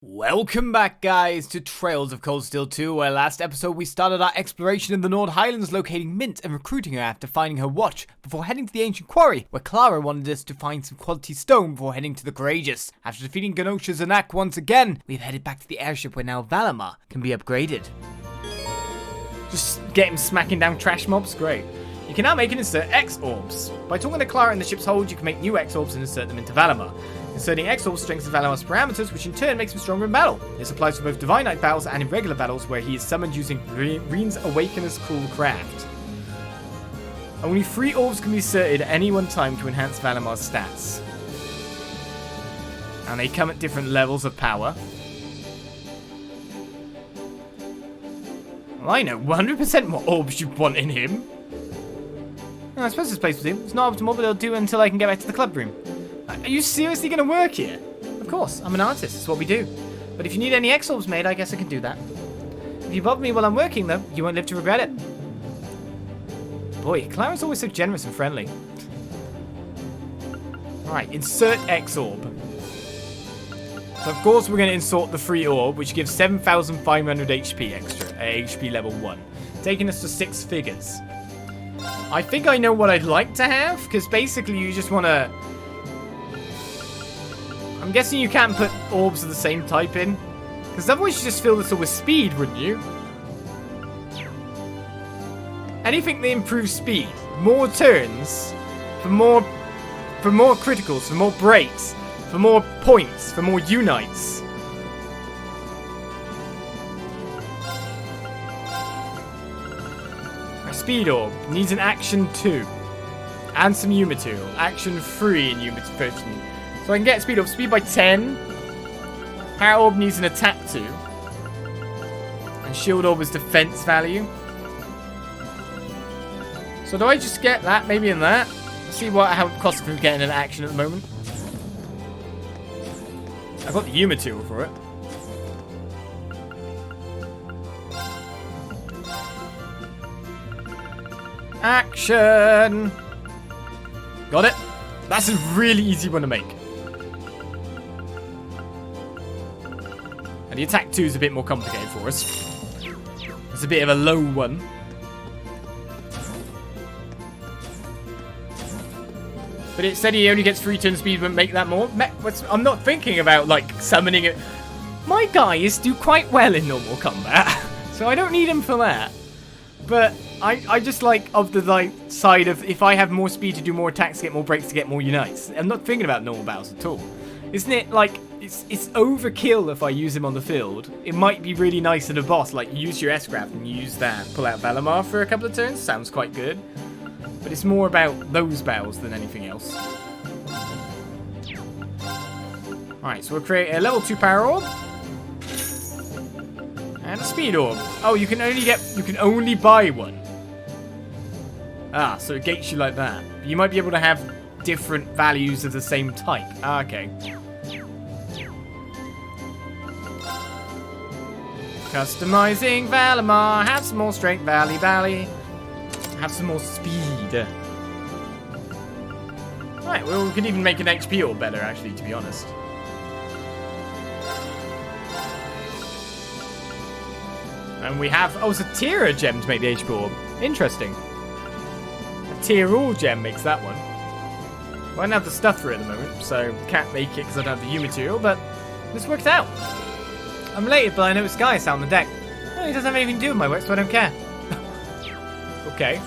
Welcome back, guys, to Trails of Cold Steel 2, where last episode we started our exploration in the Nord Highlands, locating Mint and recruiting her after finding her watch, before heading to the ancient quarry, where Clara wanted us to find some quality stone before heading to the Courageous. After defeating Genosha Zanak once again, we've headed back to the airship where now Valimar can be upgraded. Just get him smacking down trash mobs, great. You can now make and insert X orbs. By talking to Clara in the ship's hold, you can make new X orbs and insert them into Valimar. Inserting X orbs strengthens Valamar's parameters, which in turn makes him stronger in battle. This applies for both Divine Knight battles and in regular battles where he is summoned using Rean's Awakener's Cool Craft. Only 3 orbs can be inserted at any one time to enhance Valamar's stats. And they come at different levels of power. Well, I know 100% what orbs you want in him. I suppose this place with him. It's not optimal, but it'll do until I can get back to the club room. Are you seriously going to work here? Of course, I'm an artist. It's what we do. But if you need any X-orbs made, I guess I can do that. If you bother me while I'm working, though, you won't live to regret it. Boy, Clara's always so generous and friendly. Alright, insert X-orb. So, of course, we're going to insert the free orb, which gives 7,500 HP extra at HP level 1, taking us to 6 figures. I think I know what I'd like to have, because basically you just want to... I'm guessing you can't put orbs of the same type in, because otherwise you just fill this all with speed, wouldn't you? Anything that improves speed, more turns, for more criticals, for more breaks, for more points, for more unites. Speed orb needs an action 2 and some U material. Action 3 in U material. So I can get speed orb. Speed by 10. Power orb needs an attack 2. And shield orb is defense value. So do I just get that? Maybe in that? Let's see how it costs for getting an action at the moment. I've got the U material for it. Action! Got it? That's a really easy one to make. And the attack 2 is a bit more complicated for us. It's a bit of a low one. But it said he only gets 3 turn speed, wouldn't make that more. I'm not thinking about, like, summoning it. My guys do quite well in normal combat, so I don't need him for that. But I just like of the side of if I have more speed to do more attacks, to get more breaks, to get more unites. I'm not thinking about normal battles at all. Isn't it like it's overkill if I use him on the field? It might be really nice in a boss, like use your S-Craft and use that. Pull out Valimar for a couple of turns. Sounds quite good. But it's more about those battles than anything else. Alright, so we'll create a level 2 power orb. And a speed orb. Oh, you can only buy one. Ah, so it gates you like that. You might be able to have different values of the same type. Ah, okay. Customizing Valimar. Have some more strength, Valley. Have some more speed. Alright, well, we could even make an HP orb better, actually, to be honest. And we have... Oh, it's a Tira gem to make the HP orb. Interesting. A Tira gem makes that one. Well, I don't have the stuff for it at the moment, so can't make it because I don't have the U material, but this worked out. I'm related, but I know it's Gaius out on the deck. Well, he doesn't have anything to do with my work, so I don't care. Okay.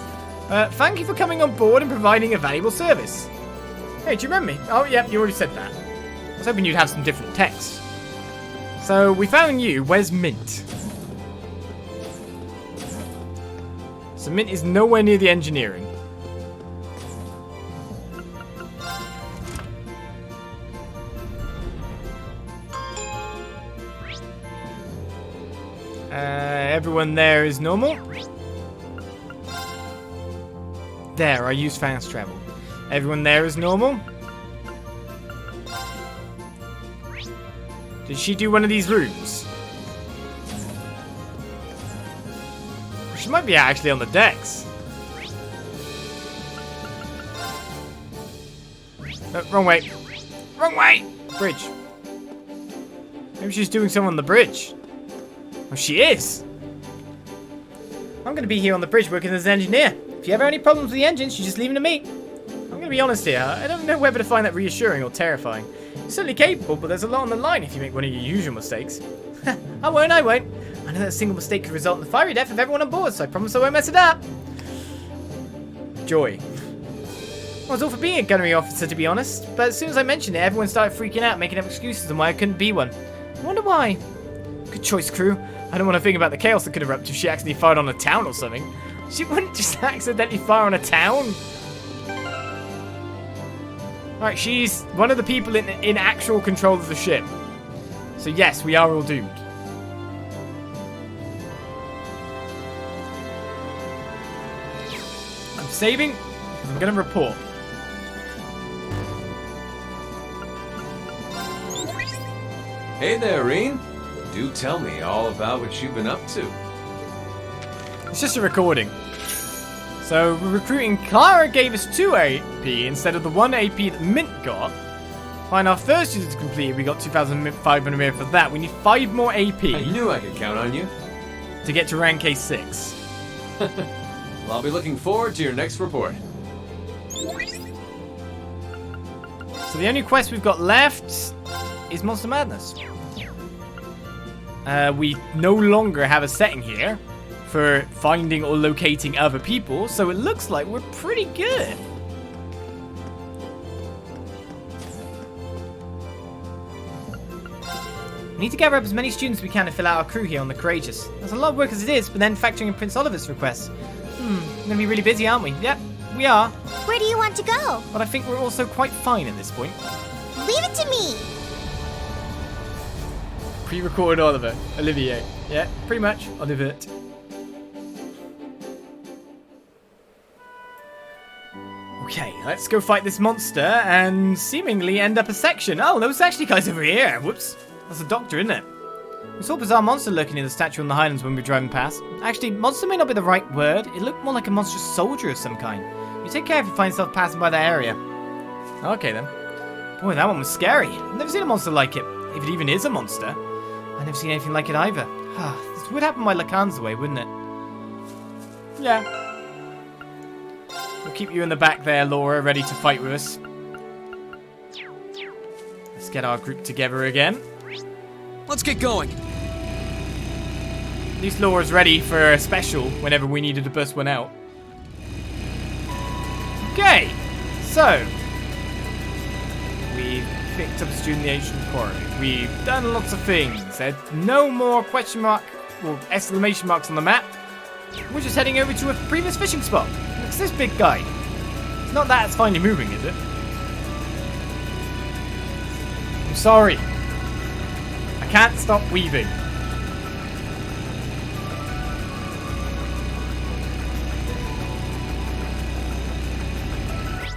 Thank you for coming on board and providing a valuable service. Hey, do you remember me? Oh, yeah, you already said that. I was hoping you'd have some different text. So, we found you. Where's Mint? So Mint is nowhere near the engineering. Everyone there is normal. There, I use fast travel. Everyone there is normal. Did she do one of these rooms? She might be actually on the decks. No, wrong way. Wrong way! Bridge. Maybe she's doing something on the bridge. Oh, she is. I'm going to be here on the bridge working as an engineer. If you ever have any problems with the engines, you just leave them to me. I'm going to be honest here. I don't know whether to find that reassuring or terrifying. You're certainly capable, but there's a lot on the line if you make one of your usual mistakes. I won't. I know that a single mistake could result in the fiery death of everyone on board, so I promise I won't mess it up. Joy. I was all for being a gunnery officer, to be honest, but as soon as I mentioned it, everyone started freaking out, making up excuses on why I couldn't be one. I wonder why. Good choice, crew. I don't want to think about the chaos that could erupt if she accidentally fired on a town or something. She wouldn't just accidentally fire on a town. Alright, she's one of the people in actual control of the ship. So yes, we are all doomed. I'm saving, because I'm going to report. Hey there, Rean. Do tell me all about what you've been up to. It's just a recording. So, recruiting Clara gave us 2 AP instead of the 1 AP that Mint got. Fine, our first unit is completed. We got 2,500 mil for that. We need 5 more AP. I knew I could count on you. To get to rank A6. Well, I'll be looking forward to your next report. So the only quest we've got left is Monster Madness. We no longer have a setting here for finding or locating other people, so it looks like we're pretty good. We need to gather up as many students as we can to fill out our crew here on the Courageous. There's a lot of work as it is, but then factoring in Prince Oliver's request. We're gonna be really busy, aren't we? Yep, we are. Where do you want to go? But I think we're also quite fine at this point. Leave it to me. Pre-recorded Olivier. Yeah, pretty much. Olivier. Okay, let's go fight this monster and seemingly end up a section. Oh, those actually guys over here. Whoops. That's a doctor, isn't it? We saw a bizarre monster lurking near the statue in the Highlands when we were driving past. Actually, monster may not be the right word. It looked more like a monstrous soldier of some kind. You take care if you find yourself passing by that area. Okay, then. Boy, that one was scary. I've never seen a monster like it. If it even is a monster. I've never seen anything like it either. This would happen by Lacan's way, wouldn't it? Yeah. We'll keep you in the back there, Laura, ready to fight with us. Let's get our group together again. Let's get going. At least Laura's ready for a special whenever we needed to bust one out. Okay, so we've picked up a student in the ancient quarry. We've done lots of things. There's no more question mark or exclamation marks on the map. We're just heading over to a previous fishing spot. What's this big guy? It's not that it's finally moving, is it? I'm sorry. I can't stop weaving.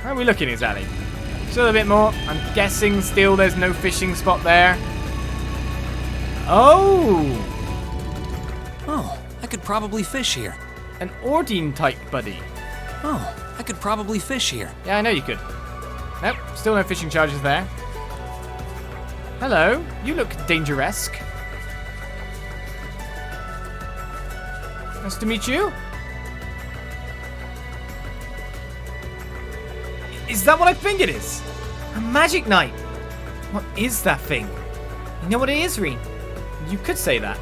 How are we looking exactly? Still a bit more. I'm guessing still there's no fishing spot there. Oh! Oh, I could probably fish here. An Ortheim type buddy. Oh, I could probably fish here. Yeah, I know you could. Nope, still no fishing charges there. Hello, you look dangerous. Nice to meet you. Is that what I think it is? A Magic Knight. What is that thing? You know what it is, Rean? You could say that.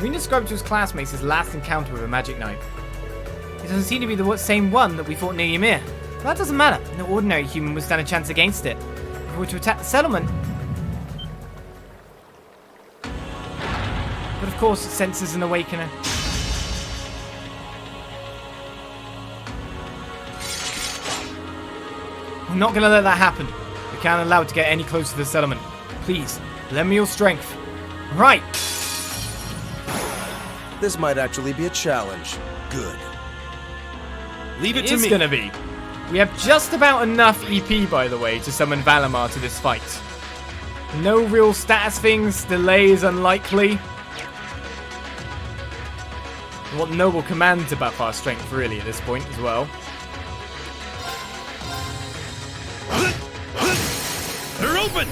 Rean described to his classmates his last encounter with a Magic Knight. It doesn't seem to be the same one that we fought near Ymir. But that doesn't matter. No ordinary human would stand a chance against it. If we were to attack the settlement... But of course it senses an awakener. I'm not gonna let that happen. We can't allow it to get any closer to the settlement. Please, lend me your strength. Right. This might actually be a challenge. Good. Leave it to me. It's gonna be. We have just about enough EP, by the way, to summon Valimar to this fight. No real status things. Delay is unlikely. What noble command to buff our strength really at this point as well. They're open.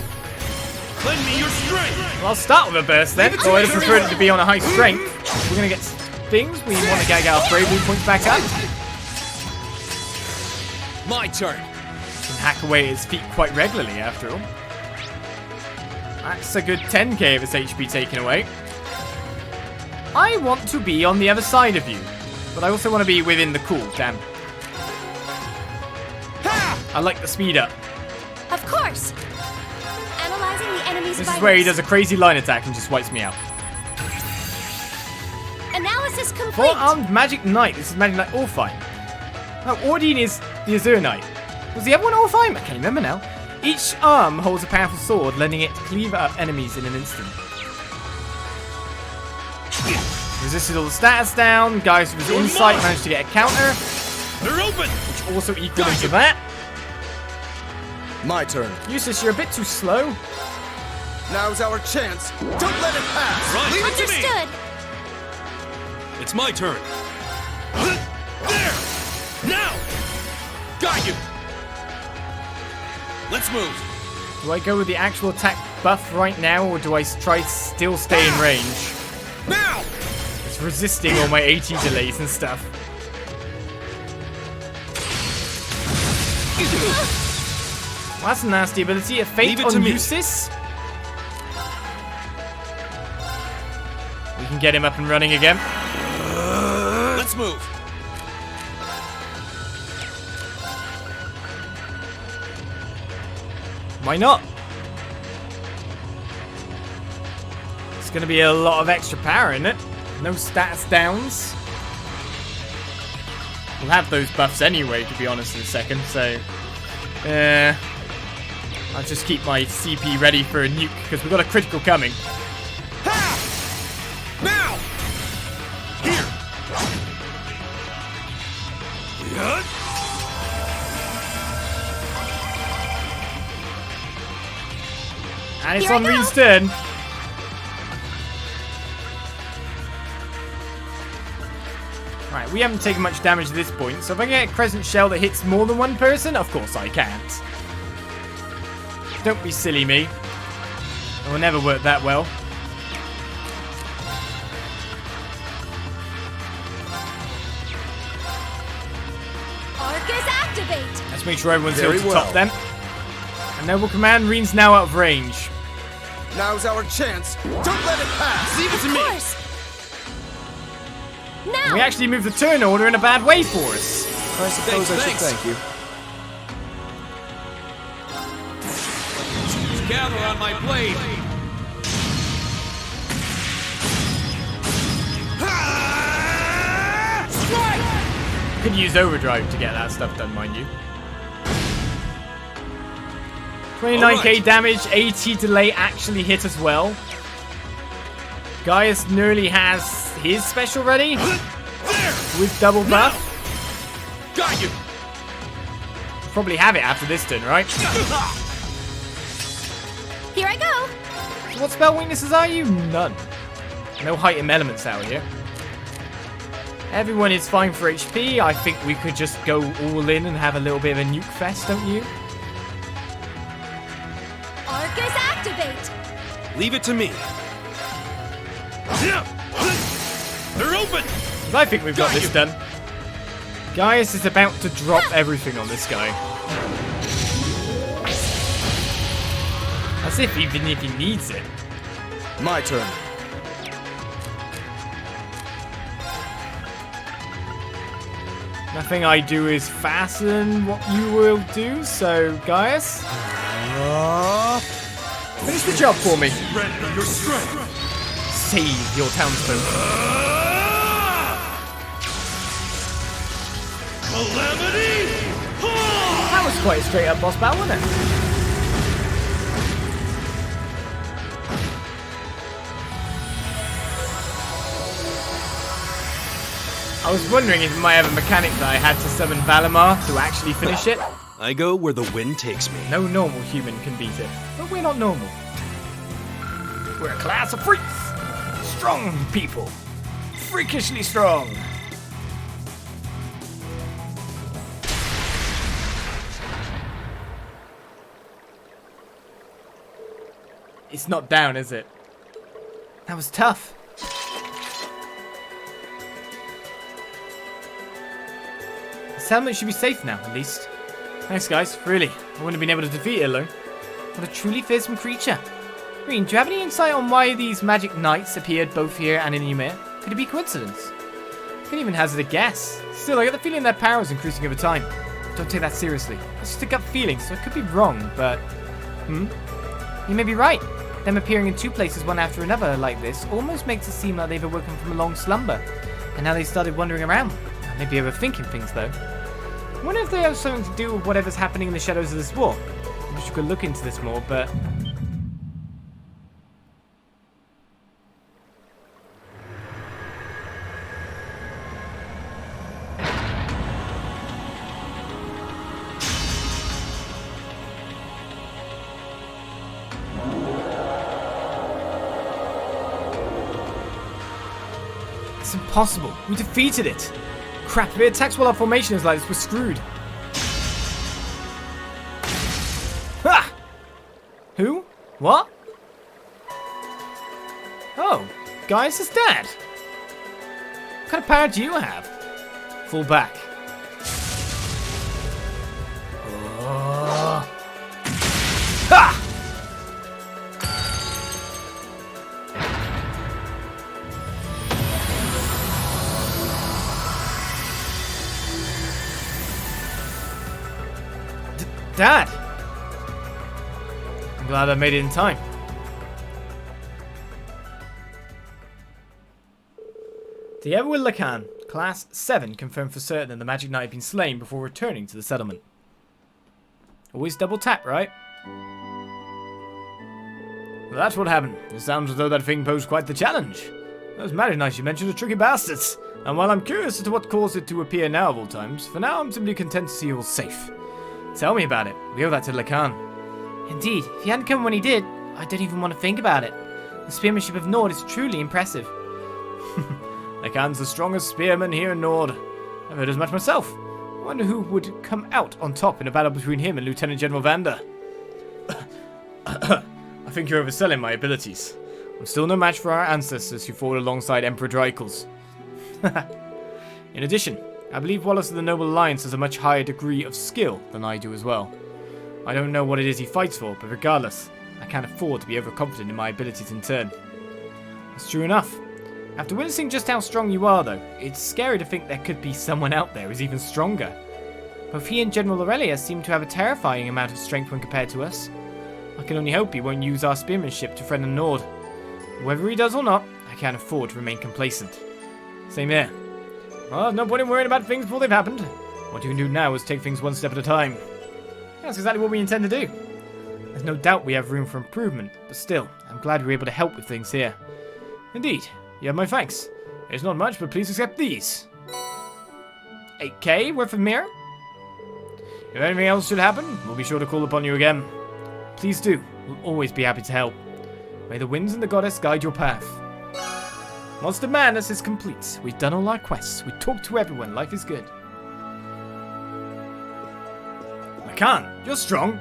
Lend me your strength. Well, I'll start with a burst then. So I prefer it to be on a high strength. We're going to get things. We want to get our bravery points back up. My turn. Can hack away at his feet quite regularly after all. That's a good 10k of his HP taken away. I want to be on the other side of you, but I also want to be within the cool, damn. I like the speed up. Of course. Analyzing the enemy's This is vitals. where he does a crazy line attack and just wipes me out. Analysis complete. Four-armed Magic Knight. This is Magic Knight Ortheim. No, Ordean is the Azure Knight. Was the other one Ortheim? I can't remember now. Each arm holds a powerful sword, lending it to cleave up enemies in an instant. Resisted all the stats down. Guys with insight managed to get a counter, They're open. which also equal into that. My turn. Eustace, you're a bit too slow. Now's our chance. Don't let it pass. Right. Leave it to me. Understood. It's my turn. There. Now. Got you. Let's move. Do I go with the actual attack buff right now, or do I try to still stay in range? Now. It's resisting all my AT delays and stuff. Well, that's a nasty ability. A Fate Leave it on to me. Eustace. We can get him up and running again. Let's move. Why not? It's going to be a lot of extra power in it. No stats downs. We'll have those buffs anyway, to be honest, in a second, so... I'll just keep my CP ready for a nuke, because we've got a critical coming. Ha! Now. Here. Yeah. And it's Here I on go. Rean's turn. Right, we haven't taken much damage at this point, so if I get a Crescent Shell that hits more than one person, of course I can't. Don't be silly me. It will never work that well. Arcus activate. Let's make sure everyone's Very healed to top well. then. And Noble Command, Rean's now out of range. Now's our chance. Don't let it pass. Leave it to Of me. course. Now. We actually moved the turn order in a bad way for us. I suppose I should Thanks. thank you. Gather on my blade. Strike! Could use overdrive to get that stuff done, mind you. 29k Alright. damage, 80 delay actually hit as well. Gaius nearly has his special ready There! with double buff. Got you! Probably have it after this turn, right? Here I go. What spell weaknesses are you? None. No heightened elements out here. Everyone is fine for HP. I think we could just go all in and have a little bit of a nuke fest, don't you? Arcus activate. Leave it to me. They're open! 'Cause I think we've got this done. Gaius is about to drop everything on this guy. As if even if he needs it. My turn. Nothing I do is faster than what you will do, so Gaius, finish the job for me. Render your strength! Save your townsfolk. Calamity! That was quite a straight up boss battle, wasn't it? I was wondering if we might have a mechanic that I had to summon Valimar to actually finish it. I go where the wind takes me. No normal human can beat it. But we're not normal. We're a class of freaks. Strong people. Freakishly strong. It's not down, is it? That was tough. The settlement should be safe now, at least. Thanks, guys. Really, I wouldn't have been able to defeat it alone. What a truly fearsome creature. Rean, do you have any insight on why these Magic Knights appeared both here and in Ymir? Could it be coincidence? I can't even hazard a guess. Still, I get the feeling their power is increasing over time. Don't take that seriously. It's just a gut feeling, so I could be wrong, but... You may be right. Them appearing in two places one after another like this almost makes it seem like they've awoken from a long slumber. And now they started wandering around. I may be overthinking things, though. I wonder if they have something to do with whatever's happening in the shadows of this war. I wish you could look into this more, but... It's impossible. We defeated it. Crap, if it attacks while our formation is like this, we're screwed. Ha! Who? What? Oh, guys, it's Dad. What kind of power do you have? Fall back. Oh. Ha! Dad! I'm glad I made it in time. The Everwill Lacan, Class 7, confirmed for certain that the Magic Knight had been slain before returning to the settlement. Always double tap, right? Well, that's what happened. It sounds as though that thing posed quite the challenge. Those Magic Knights you mentioned are tricky bastards. And while I'm curious as to what caused it to appear now of all times, for now I'm simply content to see you all safe. Tell me about it. We owe that to Lacan. Indeed. If he hadn't come when he did, I don't even want to think about it. The spearmanship of Nord is truly impressive. Lacan's the strongest spearman here in Nord. I've heard as much myself. I wonder who would come out on top in a battle between him and Lieutenant General Vander. I think you're overselling my abilities. I'm still no match for our ancestors who fought alongside Emperor Drykles. In addition, I believe Wallace of the Noble Alliance has a much higher degree of skill than I do as well. I don't know what it is he fights for, but regardless, I can't afford to be overconfident in my abilities in turn. That's true enough. After witnessing just how strong you are, though, it's scary to think there could be someone out there who's even stronger. Both he and General Aurelia seem to have a terrifying amount of strength when compared to us. I can only hope he won't use our spearmanship to threaten Nord. Whether he does or not, I can't afford to remain complacent. Same here. Well, there's no point in worrying about things before they've happened. What you can do now is take things one step at a time. That's exactly what we intend to do. There's no doubt we have room for improvement, but still, I'm glad we were able to help with things here. Indeed, you have my thanks. It's not much, but please accept these. 8k worth of mirror? If anything else should happen, we'll be sure to call upon you again. Please do. We'll always be happy to help. May the winds and the goddess guide your path. Monster Madness is complete. We've done all our quests. We talked to everyone. Life is good. I can't. You're strong.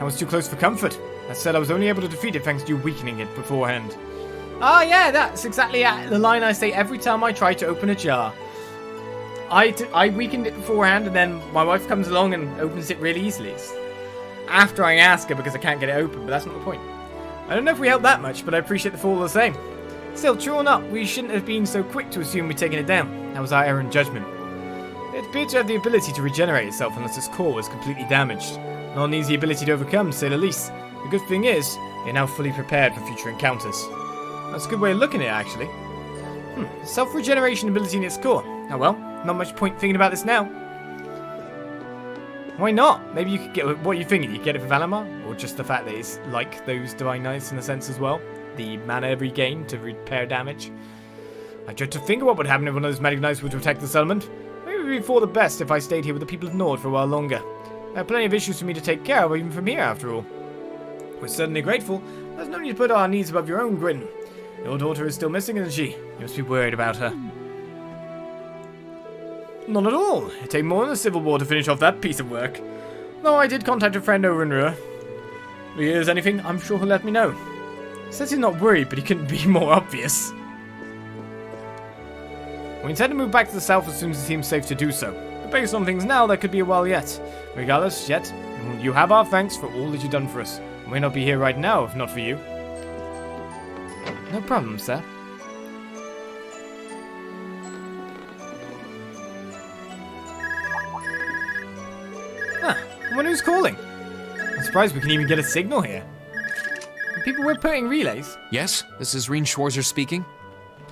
I was too close for comfort. I said I was only able to defeat it thanks to you weakening it beforehand. Ah, yeah, that's exactly the line I say every time I try to open a jar. I weakened it beforehand, and then my wife comes along and opens it really easily. It's after I ask her because I can't get it open, but that's not the point. I don't know if we helped that much, but I appreciate the fall all the same. Still, true or not, we shouldn't have been so quick to assume we'd taken it down. That was our error in judgment. It appeared to have the ability to regenerate itself unless its core was completely damaged. Not an easy ability to overcome, to say the least. The good thing is, you're now fully prepared for future encounters. That's a good way of looking at it, actually. Self-regeneration ability in its core. Oh well, not much point thinking about this now. Why not? Maybe you could get... What are you thinking? You get it for Valimar? Or just the fact that it's like those Divine Knights in a sense as well? The mana regained to repair damage? I dread to think of what would happen if one of those Magic Knights were to attack the settlement. Maybe it would be for the best if I stayed here with the people of Nord for a while longer. There are plenty of issues for me to take care of, even from here, after all. We're certainly grateful, but there's no need to put our needs above your own, Grin. Your daughter is still missing, isn't she? You must be worried about her. Not at all. It'd take more than a civil war to finish off that piece of work. Though I did contact a friend over in Rua. If he hears anything, I'm sure he'll let me know. Says he's not worried, but he couldn't be more obvious. We intend to move back to the south as soon as it seems safe to do so. But based on things now, that could be a while yet. Regardless, yet, you have our thanks for all that you've done for us. We may not be here right now if not for you. No problem, sir. Huh, I wonder who's calling. I'm surprised we can even get a signal here. People were putting relays. Yes, this is Rean Schwarzer speaking.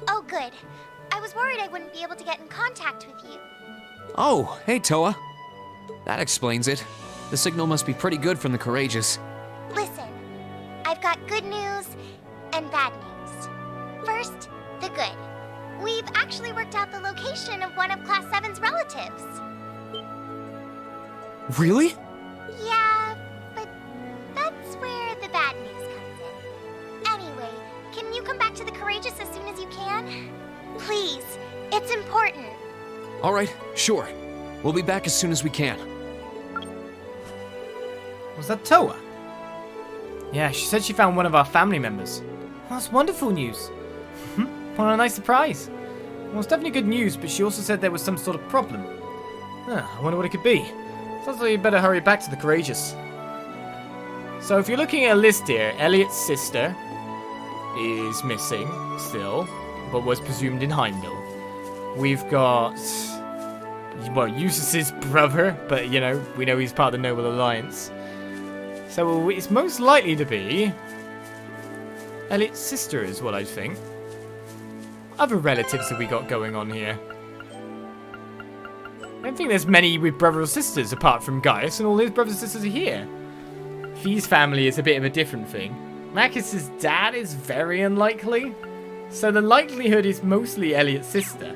Oh, good. I was worried I wouldn't be able to get in contact with you. Oh, hey Towa. That explains it. The signal must be pretty good from the Courageous. Listen, I've got good news and bad news. First, the good. We've actually worked out the location of one of Class VII's relatives. Really? Yeah, but that's where the bad news comes in. Anyway, can you come back to the Courageous as soon as you can? Please, it's important. All right, sure. We'll be back as soon as we can. Was that Towa? Yeah, she said she found one of our family members. Well, that's wonderful news. What a nice surprise. Well, it's definitely good news, but she also said there was some sort of problem. I wonder what it could be. Sounds like you better hurry back to the Courageous. So if you're looking at a list here, Elliot's sister is missing still, but was presumed in Heimdall. We've got, well, Eustace's brother, but you know, we know he's part of the Noble Alliance. So it's most likely to be Elliot's sister is what I think. Other relatives have we got going on here? I don't think there's many with brothers or sisters apart from Gaius, and all his brothers and sisters are here. Fee's family is a bit of a different thing. Marcus's dad is very unlikely, so the likelihood is mostly Elliot's sister.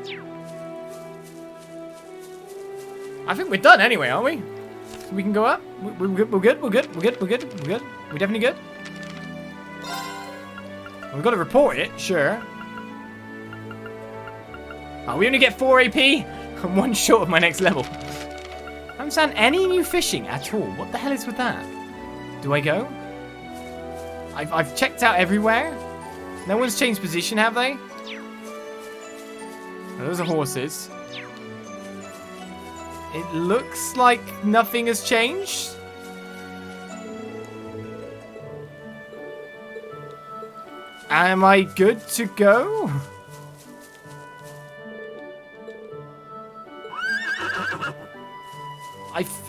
I think we're done anyway, aren't we? We can go up. We're good. We're good. We're good. We're good. We're good. We're good. We're definitely good. We've got to report it, sure. Oh, we only get 4 AP. I'm one short of my next level. I haven't found any new fishing at all. What the hell is with that? Do I go? I've checked out everywhere. No one's changed position, have they? Oh, those are horses. It looks like nothing has changed. Am I good to go?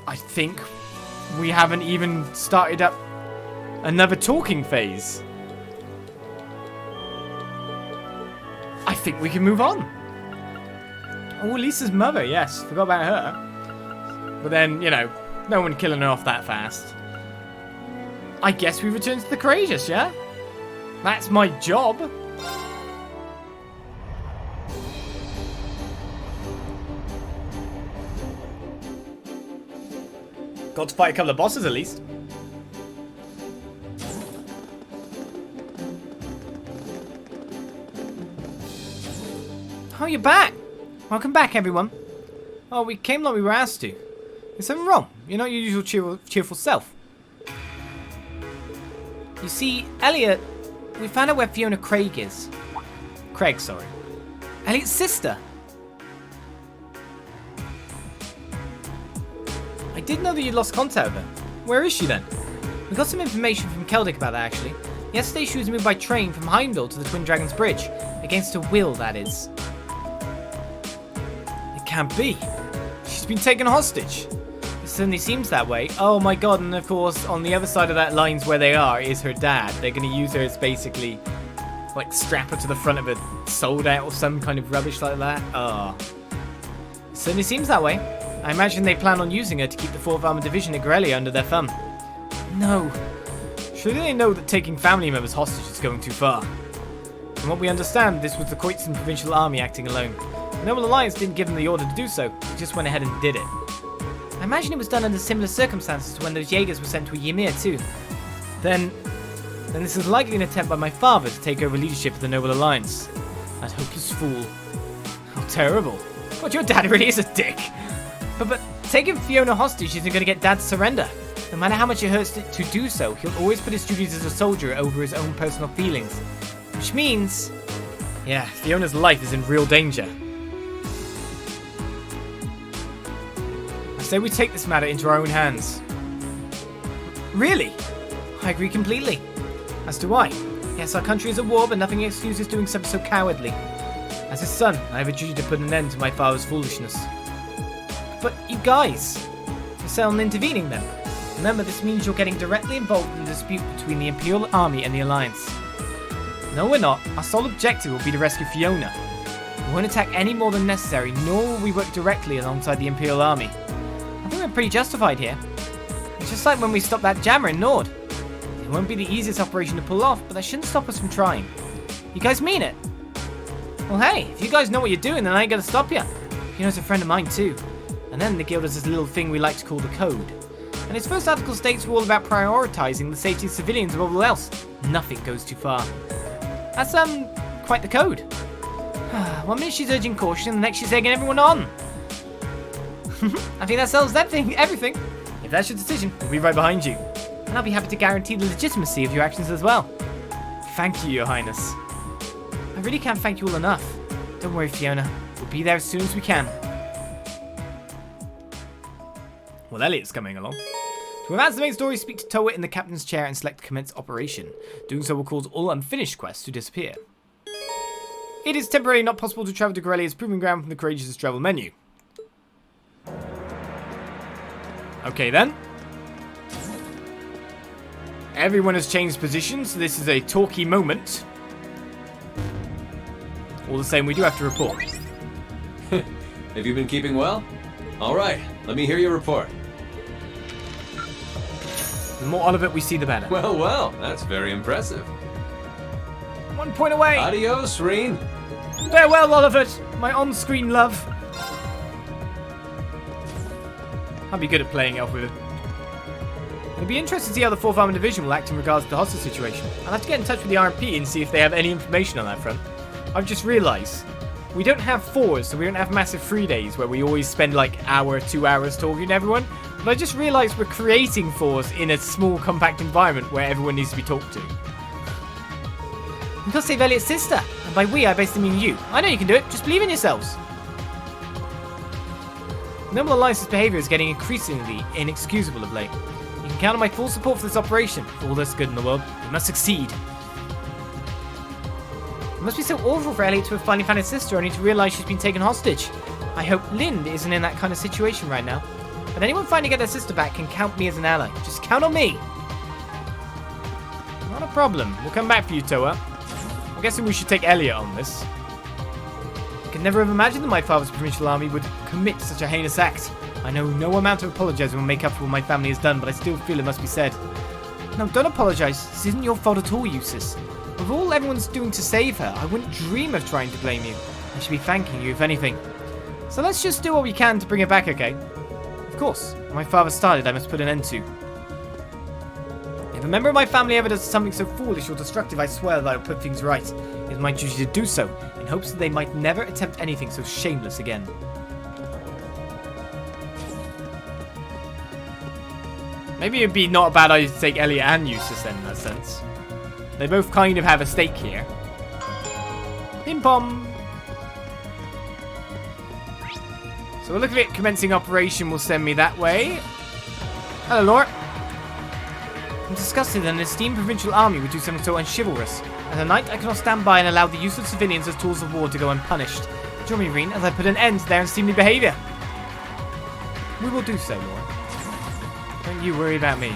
I think we haven't even started up another talking phase. I think we can move on. Oh, Lisa's mother, yes. Forgot about her. But then, you know, no one killing her off that fast. I guess we return to the Courageous, yeah? That's my job. Got to fight a couple of bosses at least. Oh, you're back. Welcome back, everyone. Oh, we came like we were asked to. Is something wrong? You're not your usual cheerful self. You see, Elliot, we found out where Fiona Craig is. Craig, sorry. Elliot's sister. I did know that you'd lost contact with her. Where is she then? We got some information from Keldic about that, actually. Yesterday she was moved by train from Heimdall to the Twin Dragons Bridge. Against her will, that is. It can't be. She's been taken hostage. It certainly seems that way. Oh my god, and of course, on the other side of that line's where they are is her dad. They're going to use her as basically, like, strap her to the front of a soldat or some kind of rubbish like that. Oh. It certainly seems that way. I imagine they plan on using her to keep the 4th Armored Division at Grelia under their thumb. No. Surely they know that taking family members hostage is going too far. From what we understand, this was the Croatian Provincial Army acting alone. The Noble Alliance didn't give them the order to do so, they just went ahead and did it. I imagine it was done under similar circumstances to when those Jaegers were sent to Ymir too. Then this is likely an attempt by my father to take over leadership of the Noble Alliance. That hopeless fool. How terrible. God, your dad really is a dick. But taking Fiona hostage isn't going to get Dad to surrender. No matter how much it hurts to do so, he'll always put his duties as a soldier over his own personal feelings. Which means... yeah, Fiona's life is in real danger. I say we take this matter into our own hands. Really? I agree completely. As do I. Yes, our country is at war, but nothing excuses doing something so cowardly. As his son, I have a duty to put an end to my father's foolishness. But you guys, you're set on intervening then. Remember, this means you're getting directly involved in the dispute between the Imperial Army and the Alliance. No, we're not. Our sole objective will be to rescue Fiona. We won't attack any more than necessary, nor will we work directly alongside the Imperial Army. I think we're pretty justified here. It's just like when we stopped that jammer in Nord. It won't be the easiest operation to pull off, but that shouldn't stop us from trying. You guys mean it? Well, hey, if you guys know what you're doing, then I ain't gonna stop you. Fiona's a friend of mine too. And then the guild has this little thing we like to call the Code. And its first article states we're all about prioritizing the safety of civilians above all else. Nothing goes too far. That's, quite the code. One minute she's urging caution, and the next she's egging everyone on. I think that settles everything. If that's your decision, we'll be right behind you. And I'll be happy to guarantee the legitimacy of your actions as well. Thank you, Your Highness. I really can't thank you all enough. Don't worry, Fiona. We'll be there as soon as we can. Well, Elliot's coming along. To advance the main story, speak to Towa in the captain's chair and select commence operation. Doing so will cause all unfinished quests to disappear. It is temporarily not possible to travel to Corellia's proving ground from the Courageous' travel menu. Okay then. Everyone has changed positions, so this is a talky moment. All the same, we do have to report. Have you been keeping well? All right, let me hear your report. The more all of it we see, the better. Well, that's very impressive. 1 point away. Adios, Rean. Farewell, Oliver, my on-screen love. I'll be good at playing elf with it. It'll be interesting to see how the 4th Armored Division will act in regards to the hostage situation. I'll have to get in touch with the RMP and see if they have any information on that front. I've just realised we don't have 4s, so we don't have massive 3 days where we always spend like hour, 2 hours talking to everyone. But I just realised we're creating 4s in a small, compact environment where everyone needs to be talked to. You've got to save Elliot's sister. And by we, I basically mean you. I know you can do it. Just believe in yourselves. Noble Alliance's behaviour is getting increasingly inexcusable of late. You can count on my full support for this operation. For all that's good in the world, we must succeed. It must be so awful for Elliot to have finally found his sister only to realise she's been taken hostage. I hope Lind isn't in that kind of situation right now. But anyone finally get their sister back can count me as an ally. Just count on me. Not a problem. We'll come back for you, Towa. I'm guessing we should take Elliot on this. I could never have imagined that my father's provincial army would commit such a heinous act. I know no amount of apologising will make up for what my family has done, but I still feel it must be said. No, don't apologise. This isn't your fault at all, Eustace. With all everyone's doing to save her, I wouldn't dream of trying to blame you. I should be thanking you, if anything. So let's just do what we can to bring her back, okay? Of course. When my father started, I must put an end to. If a member of my family ever does something so foolish or destructive, I swear that I'll put things right. It is my duty to do so, in hopes that they might never attempt anything so shameless again. Maybe it'd be not a bad idea to take Elliot and Eustace then, in that sense. They both kind of have a stake here. Pim-pom! So we'll look at it. Commencing operation will send me that way. Hello, Laura. I'm disgusted that an esteemed provincial army would do something so unchivalrous. As a knight, I cannot stand by and allow the use of civilians as tools of war to go unpunished. Join me, Rean, as I put an end to their unseemly behaviour. We will do so, Laura. Don't you worry about me.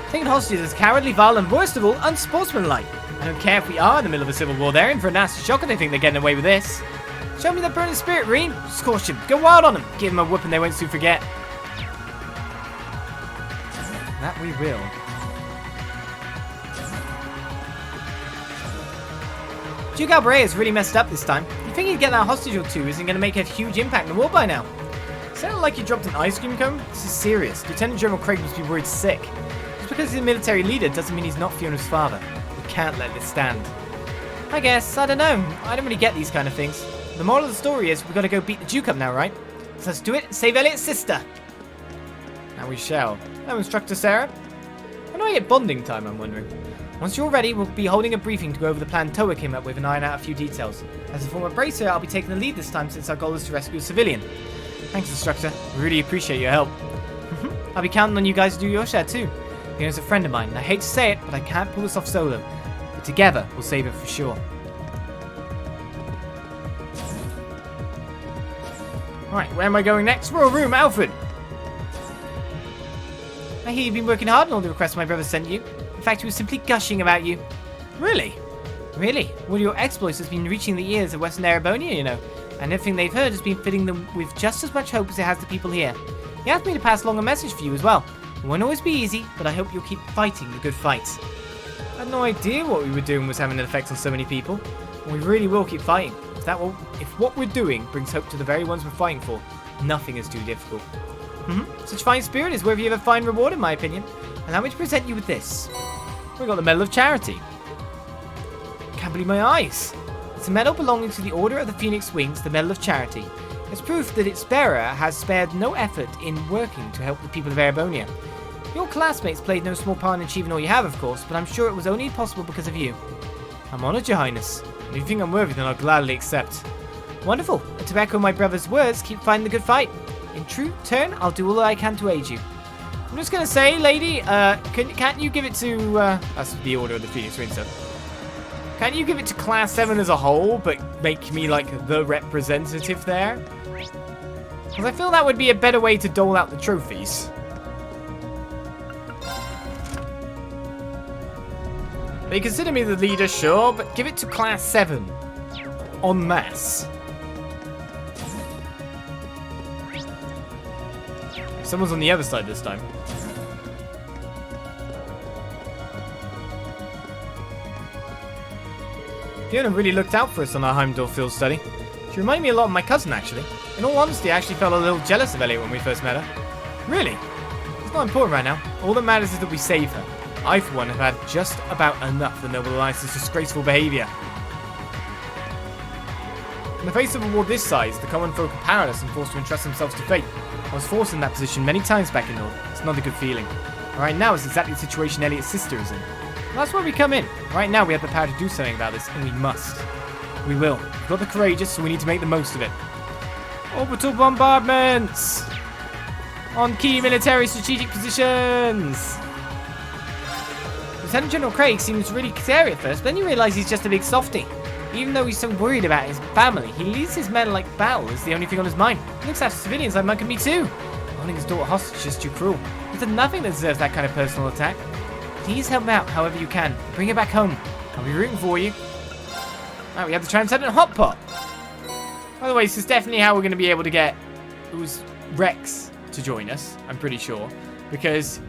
Taking hostages is cowardly, vile, and worst of all, unsportsmanlike. I don't care if we are in the middle of a civil war. They're in for a nasty shock if they think they're getting away with this. Show me that burning spirit, Rean. Scorch them. Go wild on them. Give them a whooping they won't soon forget. That we will. Duke Albrea has really messed up this time. You think he'd get that hostage or two isn't going to make a huge impact in the war by now? Sounded like you dropped an ice cream cone? This is serious. Lieutenant General Craig must be worried sick. Just because he's a military leader doesn't mean he's not Fiona's father. We can't let this stand. I guess. I don't know. I don't really get these kind of things. The moral of the story is we've got to go beat the Duke up now, right? So let's do it and save Elliot's sister. And we shall. Hello, Instructor Sarah. When do I get bonding time, I'm wondering? Once you're ready, we'll be holding a briefing to go over the plan Towa came up with and iron out a few details. As a former bracer, I'll be taking the lead this time since our goal is to rescue a civilian. Thanks, Instructor. We really appreciate your help. I'll be counting on you guys to do your share too. Fiona's a friend of mine, and I hate to say it, but I can't pull this off solo. But together, we'll save it for sure. Alright, where am I going next? Royal Room, Alfred! I hear you've been working hard on all the requests my brother sent you. In fact, he was simply gushing about you. Really? Really? One of your exploits has been reaching the ears of Western Erebonia, you know. And everything they've heard has been filling them with just as much hope as it has the people here. He asked me to pass along a message for you as well. It won't always be easy, but I hope you'll keep fighting the good fights. I had no idea what we were doing was having an effect on so many people. And we really will keep fighting. If what we're doing brings hope to the very ones we're fighting for, nothing is too difficult. Such fine spirit is worthy of a fine reward, in my opinion. Allow me to present you with this. We got the Medal of Charity. Can't believe my eyes. It's a medal belonging to the Order of the Phoenix Wings, the Medal of Charity. It's proof that its bearer has spared no effort in working to help the people of Erebonia. Your classmates played no small part in achieving all you have, of course, but I'm sure it was only possible because of you. I'm honoured, Your Highness. If you think I'm worthy, then I'll gladly accept. Wonderful. And to echo my brother's words, keep fighting the good fight. In true turn, I'll do all I can to aid you. I'm just going to say, lady, can't you give it to... that's the Order of the Phoenix Wings, so. Can't you give it to Class 7 as a whole, but make me, like, the representative there? Because I feel that would be a better way to dole out the trophies. They consider me the leader, sure, but give it to Class 7. En masse. Someone's on the other side this time. Fiona really looked out for us on our Heimdall field study. She reminded me a lot of my cousin, actually. In all honesty, I actually felt a little jealous of Elliot when we first met her. Really? It's not important right now. All that matters is that we save her. I, for one, have had just about enough of the Noble Alliance's disgraceful behaviour. In the face of a war this size, the common folk are powerless and forced to entrust themselves to fate. I was forced in that position many times back in Nord. It's not a good feeling. Right now is exactly the situation Elliot's sister is in. And that's where we come in. Right now we have the power to do something about this, and we must. We will. We've got the courageous, so we need to make the most of it. Orbital bombardments! On key military strategic positions! Lieutenant General Craig seems really scary at first, but then you realise he's just a big softie. Even though he's so worried about his family, he leads his men like battle is the only thing on his mind. He looks after civilians like Monk and me too. Holding his daughter hostage is just too cruel. There's nothing that deserves that kind of personal attack. Please help him out however you can. Bring her back home. I'll be rooting for you. Right, we have the Transcendent Hot Pot. By the way, this is definitely how we're going to be able to get Rex to join us, I'm pretty sure. Because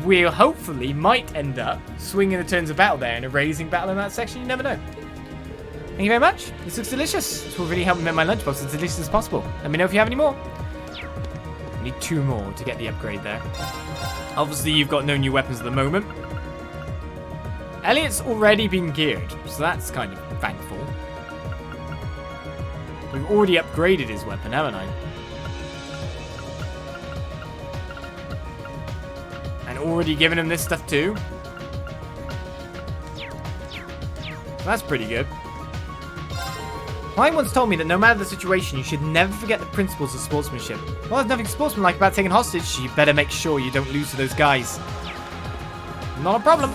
we hopefully might end up swinging the turns of battle there and erasing battle in that section. You never know. Thank you very much. This looks delicious. This will really help me make my lunchbox as delicious as possible. Let me know if you have any more. I need 2 more to get the upgrade there. Obviously, you've got no new weapons at the moment. Elliot's already been geared, so that's kind of thankful. We've already upgraded his weapon, haven't I? And already given him this stuff too. That's pretty good. Ryan once told me that no matter the situation, you should never forget the principles of sportsmanship. Well, there's nothing sportsmanlike about taking hostage, so you better make sure you don't lose to those guys. Not a problem.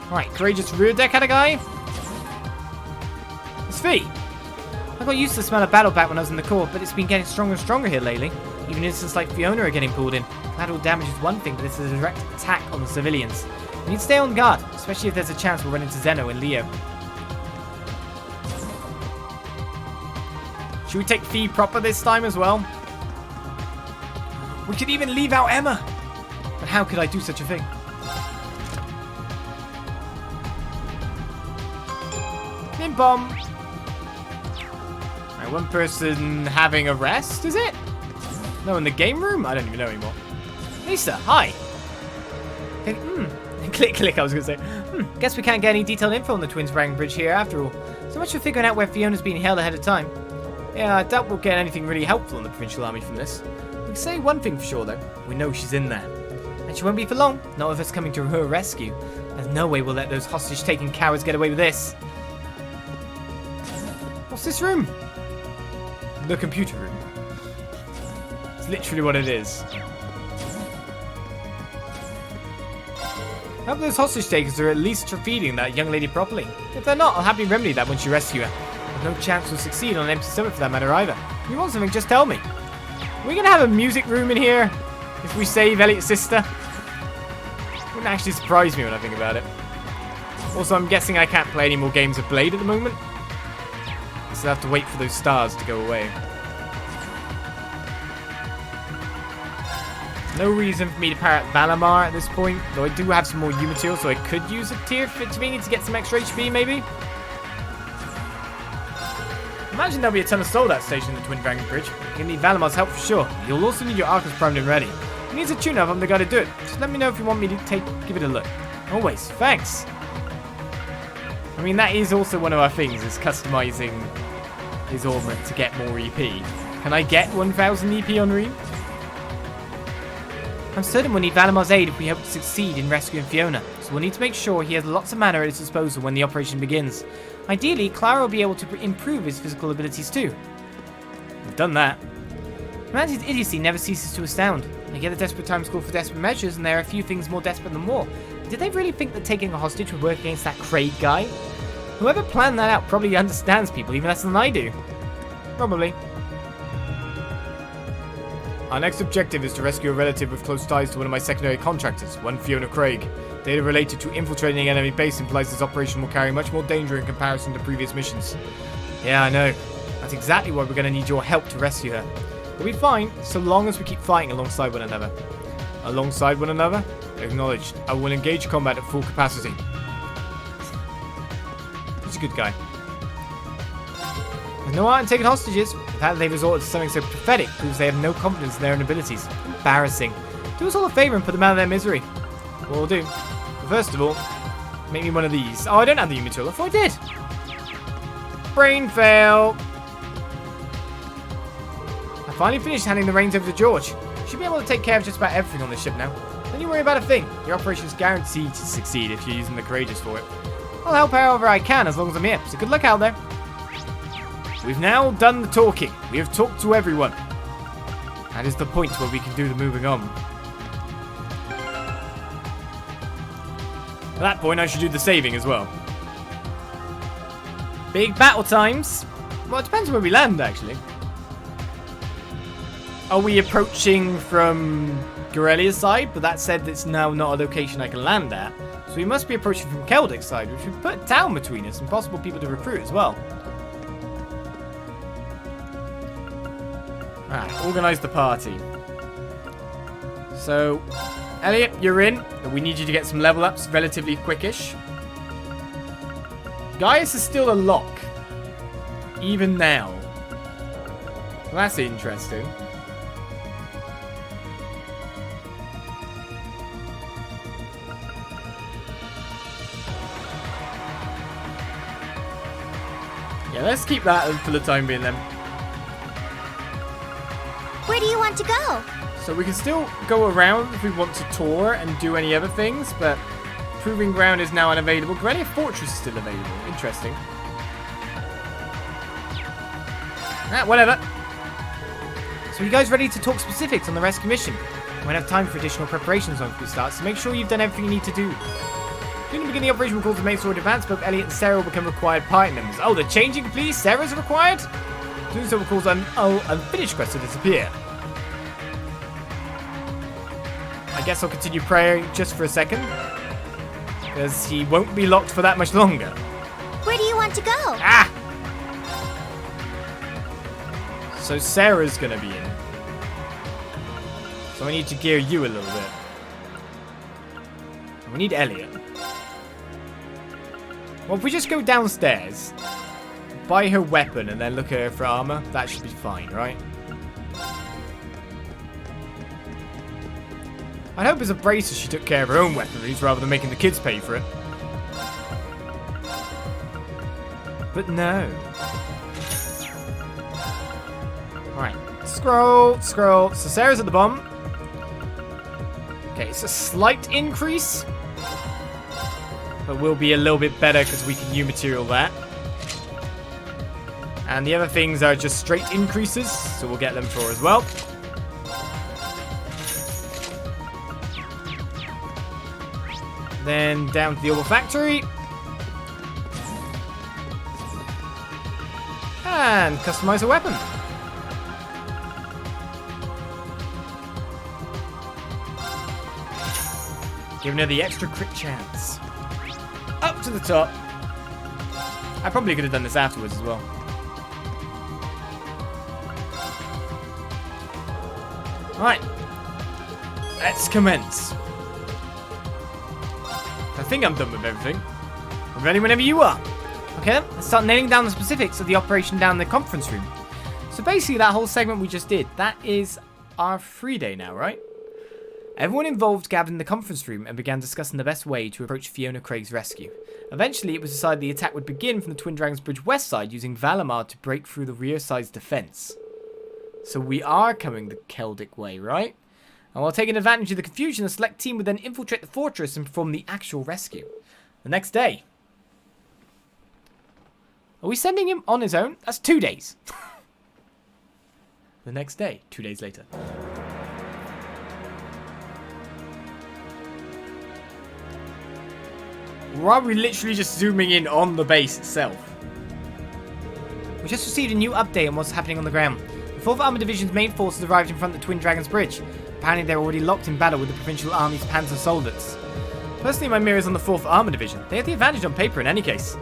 Alright, courageous rear deck had a guy. It's Fee. I got used to the smell of battle back when I was in the Corps, but it's been getting stronger and stronger here lately. Even instances like Fiona are getting pulled in. Collateral damage is one thing, but it's a direct attack on the civilians. We need to stay on guard, especially if there's a chance we'll run into Zeno and Leo. Should we take Fee proper this time as well? We could even leave out Emma. But how could I do such a thing? Bim bomb. Right, one person having a rest, is it? No, in the game room? I don't even know anymore. Lisa, hi. Click, click, I was going to say. Guess we can't get any detailed info on the Twins Rang Bridge here after all. So much for figuring out where Fiona's being held ahead of time. Yeah, I doubt we'll get anything really helpful in the Provincial Army from this. can say one thing for sure, though. We know she's in there. And she won't be for long. Not with us coming to her rescue. There's no way we'll let those hostage-taking cowards get away with this. What's this room? The computer room. It's literally what it is. I hope those hostage-takers are at least feeding that young lady properly. If they're not, I'll happily remedy that once you rescue her. There's no chance we'll succeed on an empty stomach for that matter either. If you want something, just tell me. Are we gonna have a music room in here if we save Elliot's sister? Wouldn't actually surprise me when I think about it. Also, I'm guessing I can't play any more games of Blade at the moment. So I have to wait for those stars to go away. No reason for me to power up Valimar at this point, though I do have some more U material, so I could use a tier for to get some extra HP, maybe. Imagine there'll be a ton of sold out station in the Twin Dragon Bridge. You'll need Valimar's help for sure. You'll also need your Arcus primed and ready. If you need a tune-up, I'm the guy to do it. Just let me know if you want me to give it a look. Always, thanks. I mean, that is also one of our things, is customizing his ornament to get more EP. Can I get 1000 EP on Rean? I'm certain we'll need Valimar's aid if we hope to succeed in rescuing Fiona, so we'll need to make sure he has lots of mana at his disposal when the operation begins. Ideally, Clara will be able to improve his physical abilities too. We've done that. Humanity's idiocy never ceases to astound. I get the desperate times call for desperate measures, and there are a few things more desperate than war. Did they really think that taking a hostage would work against that Craig guy? Whoever planned that out probably understands people even less than I do. Probably. Our next objective is to rescue a relative with close ties to one of my secondary contractors, one Fiona Craig. Data related to infiltrating an enemy base implies this operation will carry much more danger in comparison to previous missions. Yeah, I know. That's exactly why we're going to need your help to rescue her. We'll be fine, so long as we keep fighting alongside one another. Alongside one another? Acknowledged. I will engage combat at full capacity. He's a good guy. There's no art in taking hostages. The fact that they resorted to something so pathetic proves they have no confidence in their own abilities. Embarrassing. Do us all a favour and put them out of their misery. We'll do. But first of all, make me one of these. Oh, I don't have the material. I thought I did. Brain fail. I finally finished handing the reins over to George. Should be able to take care of just about everything on this ship now. Don't you worry about a thing. Your operation is guaranteed to succeed if you're using the Courageous for it. I'll help however I can as long as I'm here. So good luck out there. We've now done the talking. We have talked to everyone. That is the point where we can do the moving on. At that point, I should do the saving as well. Big battle times. Well, it depends where we land, actually. Are we approaching from Gorelia's side? But that said, it's now not a location I can land at. So we must be approaching from Keldic's side, which would put a town between us and possible people to recruit as well. Alright, organise the party. So, Elliot, you're in. We need you to get some level ups relatively quickish. Gaius is still a lock. Even now. Well, that's interesting. Yeah, let's keep that for the time being then. Where do you want to go? So we can still go around if we want to tour and do any other things, but Proving Ground is now unavailable. Gorelia Fortress is still available. Interesting. Whatever. So you guys ready to talk specifics on the rescue mission? We won't have time for additional preparations once we start, so make sure you've done everything you need to do. During the beginning of the operation, we'll call the main sword advance. Both Elliot and Sarah will become required party members. Oh, they're changing, please? Sarah's required? Doing so will cause unfinished quests to disappear. I guess I'll continue praying just for a second, because he won't be locked for that much longer. Where do you want to go? Ah! So Sarah's gonna be in. So I need to gear you a little bit. We need Elliot. Well, if we just go downstairs, buy her weapon, and then look at her for armor, that should be fine, right? I'd hope as a bracer she took care of her own weaponries rather than making the kids pay for it. But no. Alright, Scroll. So Sarah's at the bottom. Okay, it's a slight increase. But will be a little bit better because we can new material that. And the other things are just straight increases, so we'll get them for as well. Then down to the Orbital Factory. And customize a weapon. Giving her the extra crit chance. Up to the top. I probably could have done this afterwards as well. Alright. Let's commence. I think I'm done with everything. I'm ready whenever you are. Okay then, let's start nailing down the specifics of the operation down in the conference room. So basically that whole segment we just did, that is our free day now, right? Everyone involved gathered in the conference room and began discussing the best way to approach Fiona Craig's rescue. Eventually, it was decided the attack would begin from the Twin Dragons Bridge west side using Valimar to break through the rear side's defense. So we are coming the Celtic way, right? And while taking advantage of the confusion, the select team would then infiltrate the fortress and perform the actual rescue. The next day. Are we sending him on his own? That's 2 days. The next day, 2 days later. Or are we literally just zooming in on the base itself? We just received a new update on what's happening on the ground. The 4th Armored Division's main forces arrived in front of the Twin Dragons Bridge. Apparently they're already locked in battle with the Provincial Army's Panzer soldiers. Personally, my mirror is on the 4th Armored Division. They have the advantage on paper in any case.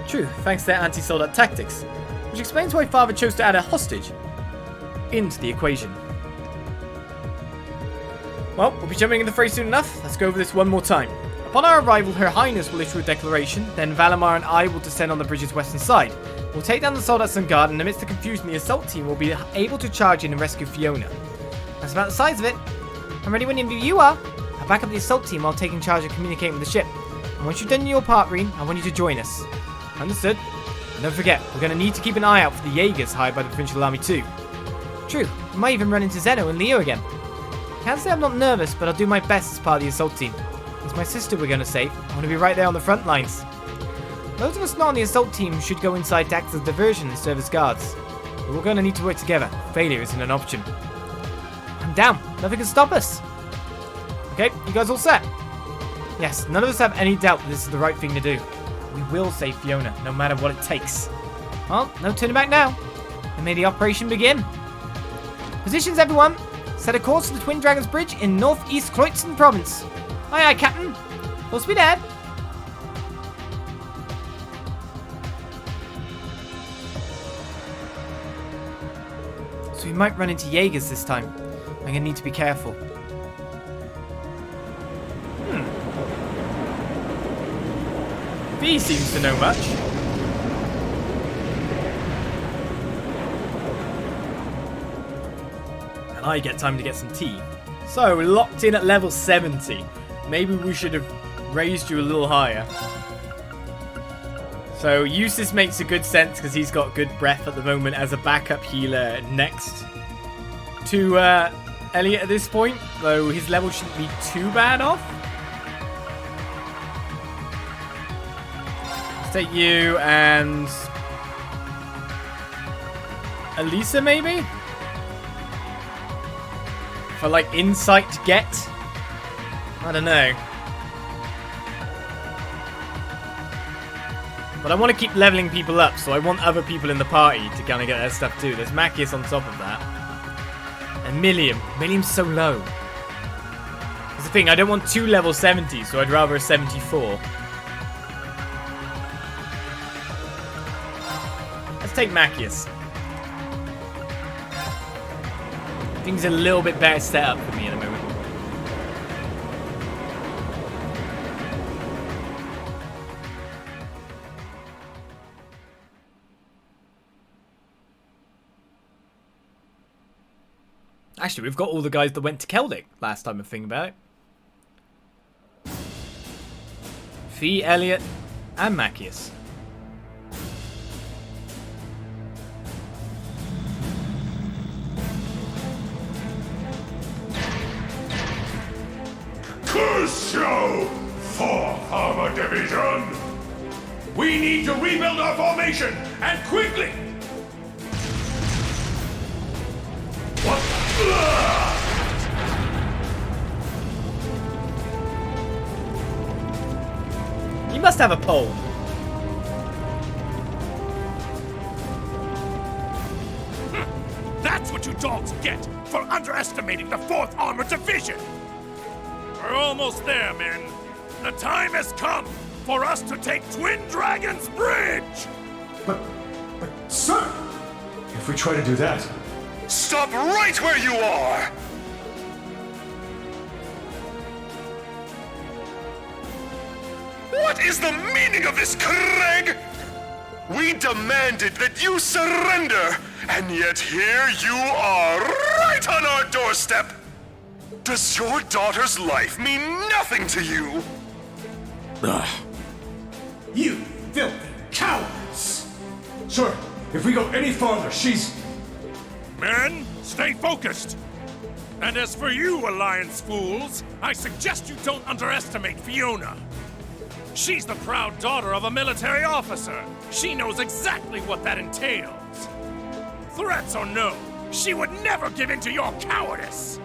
True, thanks to their anti-soldat tactics. Which explains why Father chose to add a hostage into the equation. Well, we'll be jumping in the fray soon enough. Let's go over this one more time. Upon our arrival, Her Highness will issue a declaration, then Valemar and I will descend on the bridge's western side. We'll take down the soldiers on guard, and amidst the confusion, the assault team will be able to charge in and rescue Fiona. That's about the size of it. I'm ready whenever you are. I'll back up the assault team while taking charge of communicating with the ship. And once you've done your part, Rean, I want you to join us. Understood? And don't forget, we're going to need to keep an eye out for the Jaegers hired by the Provincial Army too. True, we might even run into Zeno and Leo again. Can't say I'm not nervous, but I'll do my best as part of the assault team. It's my sister we're going to save. I want to be right there on the front lines. Those of us not on the assault team should go inside to act as a diversion and serve as guards. But we're going to need to work together. Failure isn't an option. I'm down. Nothing can stop us. Okay, you guys all set? Yes, none of us have any doubt that this is the right thing to do. We will save Fiona, no matter what it takes. Well, no turning back now. And may the operation begin. Positions, everyone. Set a course for the Twin Dragons Bridge in northeast Kreuzern province. Aye, aye, Captain. Full speed ahead. So we might run into Jaegers this time. I'm gonna need to be careful. V seems to know much. And I get time to get some tea. So, we're locked in at level 70. Maybe we should have raised you a little higher. So, Eustace makes a good sense because he's got good breath at the moment as a backup healer next to Elliot at this point. Though his level shouldn't be too bad off. Let's take you and Elisa maybe? For like insight get? I don't know. But I want to keep leveling people up, so I want other people in the party to kind of get their stuff too. There's Macius on top of that. And Milliam. Milliam's so low. That's the thing, I don't want 2 level 70s, so I'd rather a 74. Let's take Macius. Things are a little bit better set up for me at the moment. Actually, we've got all the guys that went to Celtic last time I think about it. Fee, Elliot, and Macius. show, 4th Armor Division! We need to rebuild our formation, and quickly! What? You must have a pole. That's what you dogs get for underestimating the 4th Armored Division! We're almost there, men. The time has come for us to take Twin Dragon's Bridge! But, sir, if we try to do that... Stop right where you are! What is the meaning of this, Craig? We demanded that you surrender, and yet here you are, right on our doorstep! Does your daughter's life mean nothing to you? You filthy cowards! Sir, if we go any farther, she's... Men, stay focused! And as for you, Alliance fools, I suggest you don't underestimate Fiona. She's the proud daughter of a military officer. She knows exactly what that entails. Threats or no, she would never give in to your cowardice!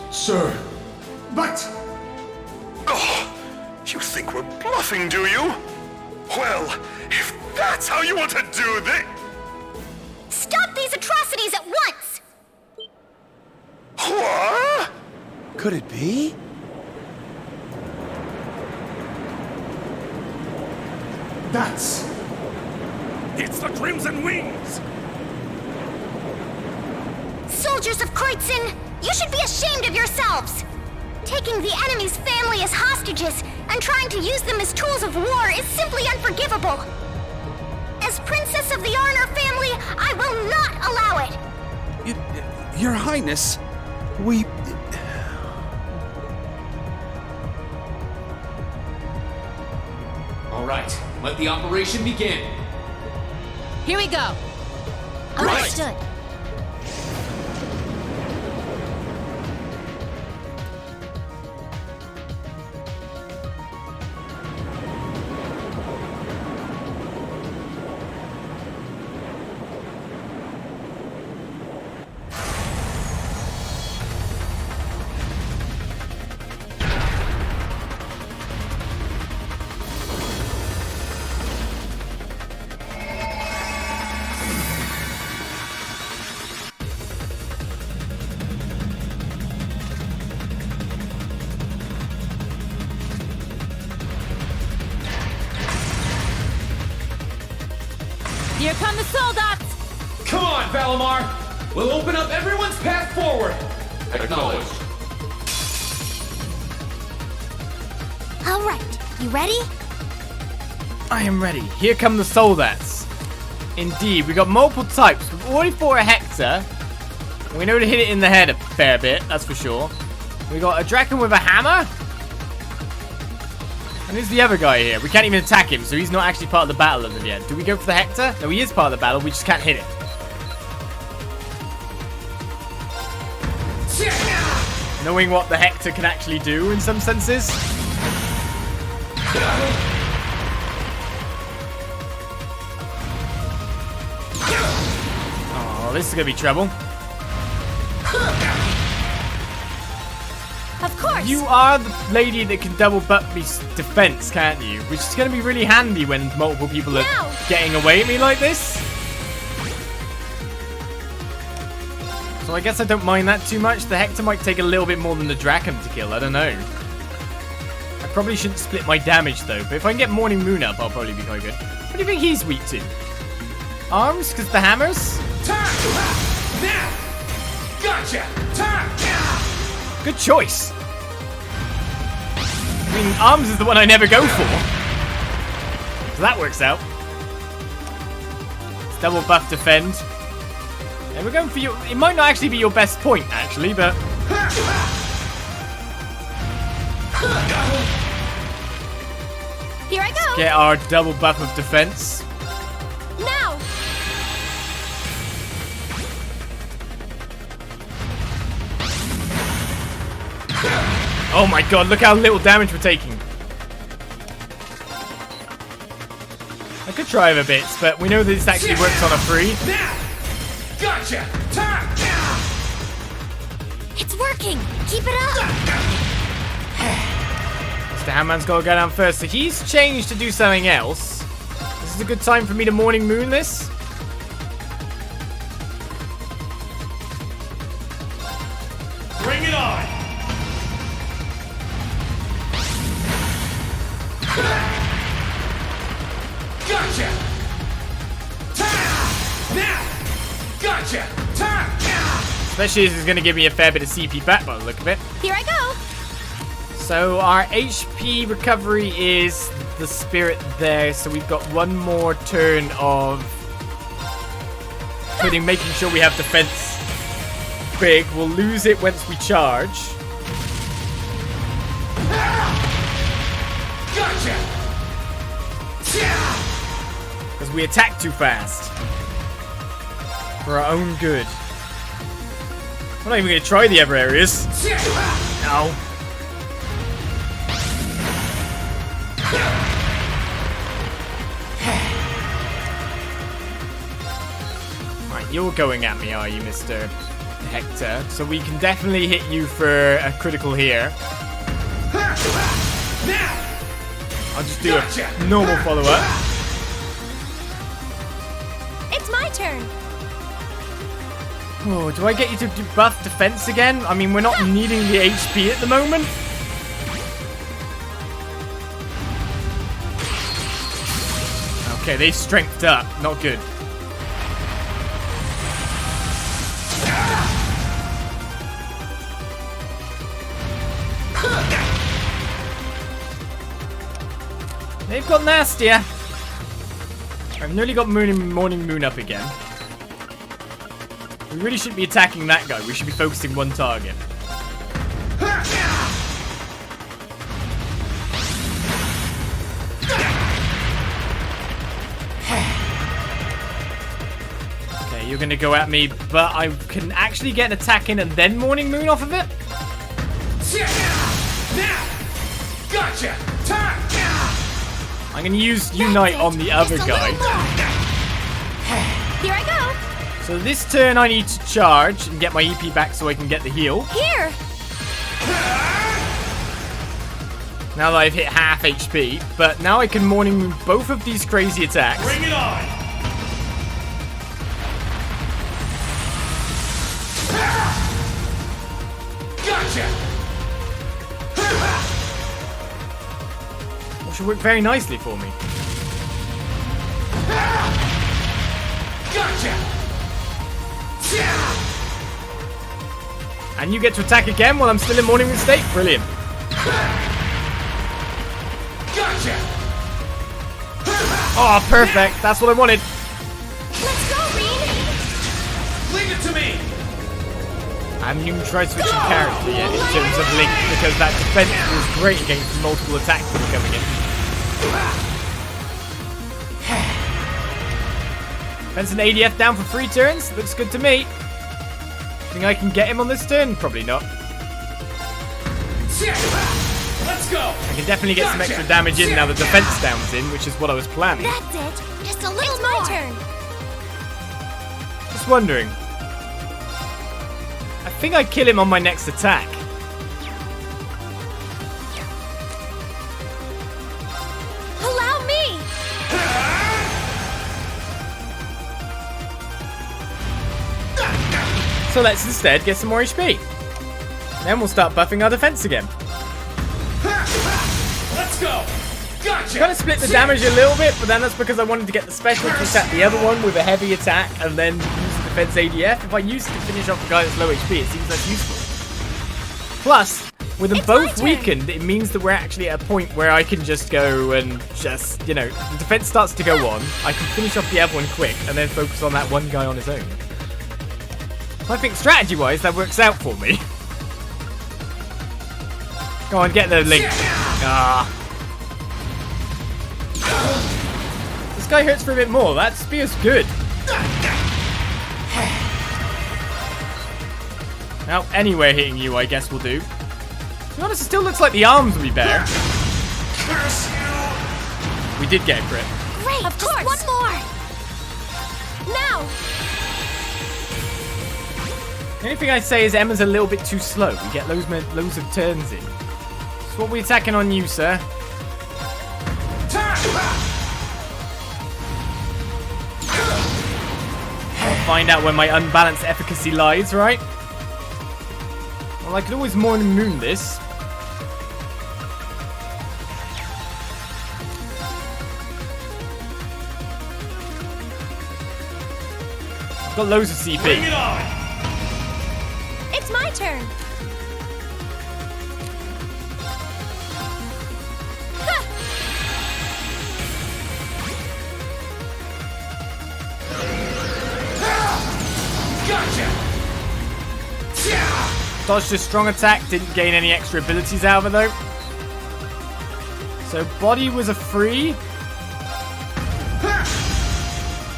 Sir, but... Oh, you think we're bluffing, do you? Well, if that's how you want to do this... Stop these atrocities at once! What? Could it be? That's... It's the Crimson Wings! Soldiers of Kreutzen, you should be ashamed of yourselves! Taking the enemy's family as hostages and trying to use them as tools of war is simply unforgivable. As Princess of the Arnor family, I will not allow it! Your Highness, we... All right, let the operation begin. Here we go. Understood. Here come the soldats! Come on, Valemar! We'll open up everyone's path forward! Acknowledged. All right, you ready? I am ready. Here come the soldats. Indeed, we got multiple types. We've already fought a Hector. We know to hit it in the head a fair bit, that's for sure. We got a Draken with a hammer. And who's the other guy here? We can't even attack him, so he's not actually part of the battle as of yet. Do we go for the Hector? No, he is part of the battle. We just can't hit it. Knowing what the Hector can actually do in some senses. Oh, this is gonna be trouble. Of course! You are the lady that can double butt me defense, can't you? Which is gonna be really handy when multiple people are No. getting away at me like this. So I guess I don't mind that too much. The Hector might take a little bit more than the Draken to kill, I don't know. I probably shouldn't split my damage though, but if I can get Morning Moon up, I'll probably be quite good. What do you think he's weak to? Arms, because the hammers? Now! Gotcha! Good choice. I mean, arms is the one I never go for. So that works out. It's double buff defend. And we're going for your... It might not actually be your best point, actually, but... Here I go! Get our double buff of defense. Now! Oh my god, look how little damage we're taking. I could try other bits, but we know that this actually works on a free. Gotcha! Time! It's working! Keep it up! Mr. Handman's got to go down first, so he's changed to do something else. This is a good time for me to Morning Moon this. Bring it on! Gotcha! Time! Now! Gotcha! Time! Especially as it's going to give me a fair bit of CP back by the look of it. Here I go! So our HP recovery is the spirit there, so we've got one more turn of making sure we have defense big. We'll lose it once we charge. Gotcha! Because we attack too fast. For our own good. I'm not even going to try the other areas. No. Right, you're going at me, are you, Mr. Hector? So we can definitely hit you for a critical here. I'll just do a normal follow-up. It's my turn! Oh, do I get you to buff defense again? I mean, we're not needing the HP at the moment. Okay, they strengthed up. Not good. They've got nastier. I've nearly got Morning Moon up again. We really shouldn't be attacking that guy. We should be focusing one target. Okay, you're gonna go at me, but I can actually get an attack in and then Morning Moon off of it? Gotcha! Time! I'm gonna use Unite on the other guy. Here I go! So this turn I need to charge and get my EP back so I can get the heal. Here! Now that I've hit half HP, but now I can Morning Moon both of these crazy attacks. Bring it on! Gotcha! Which will work very nicely for me. Gotcha! And you get to attack again while I'm still in Morning Moon state? Brilliant. Gotcha! Oh, perfect. That's what I wanted. Let's go, Rean! Leave it to me! I haven't even tried switching character yet in terms of Link because that defense was great against multiple attacks that were coming in. Defense and ADF down for 3 turns. Looks good to me. Think I can get him on this turn? Probably not. Let's go! I can definitely get some extra damage in now the defense down's in, which is what I was planning. That's it! Just a little more! It's my turn! Just wondering. I think I kill him on my next attack. Allow me! So let's instead get some more HP. Then we'll start buffing our defense again. Let's go! Gotcha! Kind of split the damage a little bit, but then that's because I wanted to get the special to attack the other one with a heavy attack and then use the defense ADF. If I used to finish off the guy that's low HP, it seems less useful. Plus, with them both weakened, it means that we're actually at a point where I can just go and just, you know, the defense starts to go on. I can finish off the other one quick and then focus on that one guy on his own. I think strategy-wise, that works out for me. Go on, get the link. Ah. This guy hurts for a bit more. That spear's good. Now, anywhere hitting you, I guess will do. To be honest, it still looks like the arms would be better. We did get a crit. Great, of course. Just one more. Now. The only thing I'd say is Emma's a little bit too slow. We get loads of turns in. So what are we attacking on you, sir? I'll find out where my unbalanced efficacy lies, right? Well, I could always Morning Moon this. I've got loads of CP. Bring it on! It's my turn. Gotcha! Dodged a strong attack, didn't gain any extra abilities out of it though. So body was a free.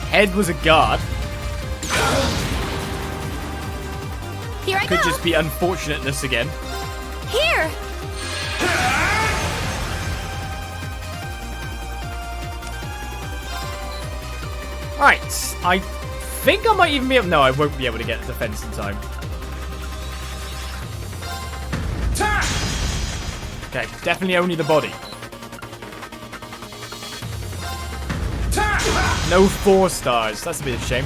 Head was a guard. Here I Could go. just be unfortunateness again. Here. Alright, I think I might even be able... No, I won't be able to get the defense in time. Okay, definitely only the body. No 4 stars. That's a bit of a shame.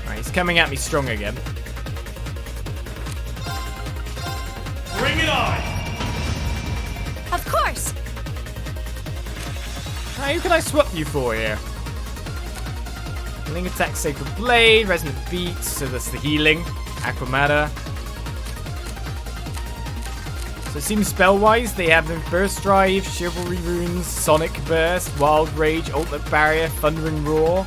Alright, he's coming at me strong again. Bring it on! Of course. Alright, who can I swap you for here? Healing attack, Sacred Blade, Resonant Beats, so that's the healing. Aquamata. So it seems spell-wise, they have the Burst Drive, Chivalry Runes, Sonic Burst, Wild Rage, Ultimate Barrier, Thundering Roar.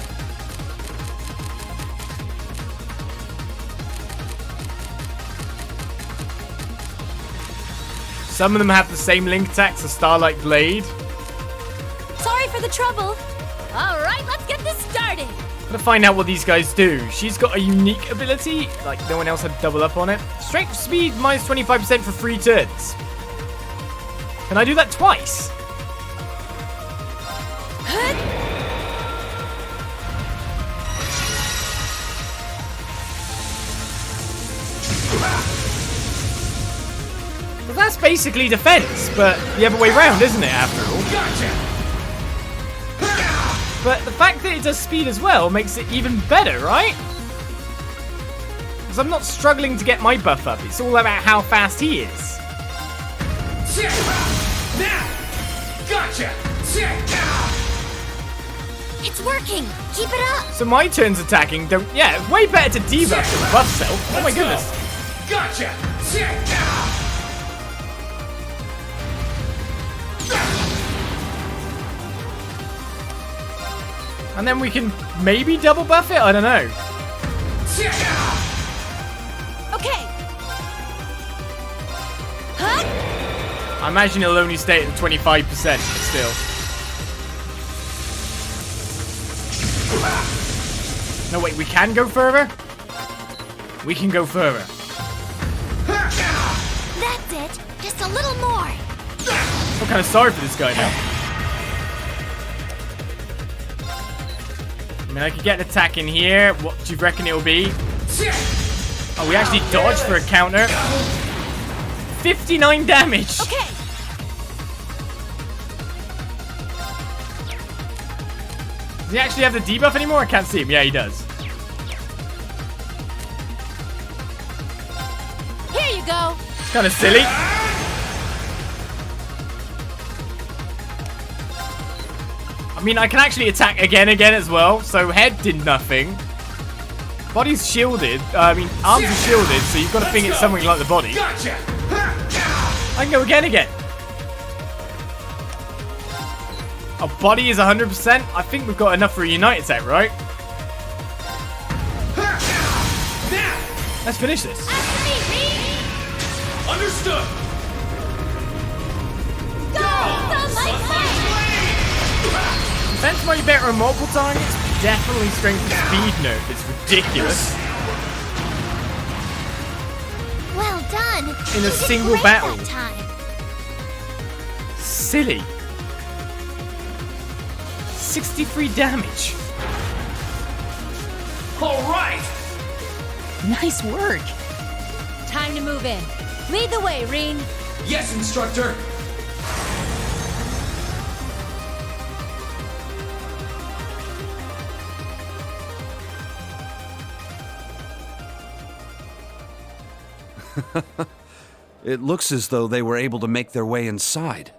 Some of them have the same link attacks, a Starlight Blade. Sorry for the trouble. All right, let's get this started. Gotta find out what these guys do. She's got a unique ability, like no one else had double up on it. Strength speed minus 25% for 3 turns. Can I do that twice? Well, that's basically defense, but the other way around, isn't it, after all? Gotcha! But the fact that it does speed as well makes it even better, right? Because I'm not struggling to get my buff up. It's all about how fast he is. Now! Gotcha! It's working. Keep it up. So my turns attacking don't... Yeah, way better to debuff than buff self. Oh my goodness. Gotcha! And then we can maybe double buff it? I don't know. Okay. I imagine it'll only stay at 25%, but still. No, wait, we can go further? We can go further. That's it. Just a little more. I'm kind of sorry for this guy now. I mean, I could get an attack in here. What do you reckon it'll be? Oh, we actually dodged for a counter. 59 damage. Okay. Does he actually have the debuff anymore? I can't see him. Yeah, he does. Here you go. It's kind of silly. I mean, I can actually attack again as well. So head did nothing. Body's shielded. I mean, arms are shielded, so you've got to think it's something like the body. Gotcha! I can go again. Our body is 100%. I think we've got enough for a Unite attack, right? Now! Let's finish this. Understood! Defense might be better on multiple targets. Definitely strength and speed nerf. It's ridiculous. in a You did single great battle. that time. Silly. 63 damage. All right! Nice work. Time to move in. Lead the way, Rean. Yes, instructor! It looks as though they were able to make their way inside.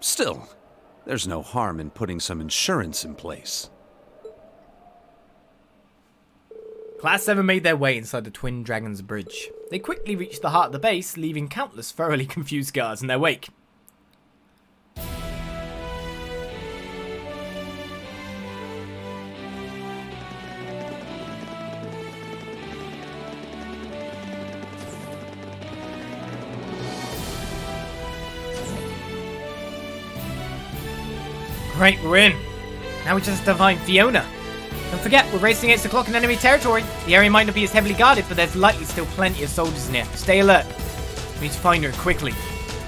Still, there's no harm in putting some insurance in place. Class 7 made their way inside the Twin Dragons Bridge. They quickly reached the heart of the base, leaving countless thoroughly confused guards in their wake. Right, we're in. Now we just have to find Fiona. Don't forget, we're racing against the clock in enemy territory. The area might not be as heavily guarded, but there's likely still plenty of soldiers in here. Stay alert. We need to find her quickly.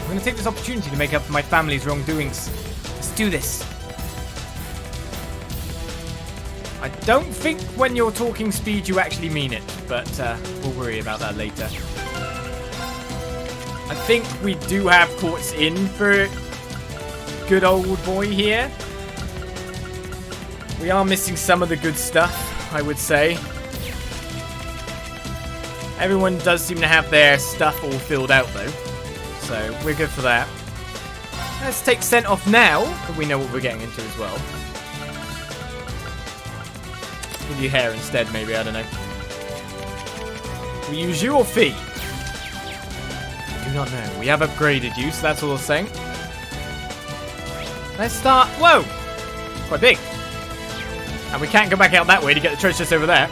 I'm going to take this opportunity to make up for my family's wrongdoings. Let's do this. I don't think when you're talking speed you actually mean it, but we'll worry about that later. I think we do have courts in for good old boy here. We are missing some of the good stuff, I would say. Everyone does seem to have their stuff all filled out though, so we're good for that. Let's take scent off now, because we know what we're getting into as well. Give you hair instead, maybe, I don't know. We use you or Fee? I do not know. We have upgraded you, so that's all I'm saying. Let's start. Whoa! Quite big. And we can't go back out that way to get the treasure chest over there.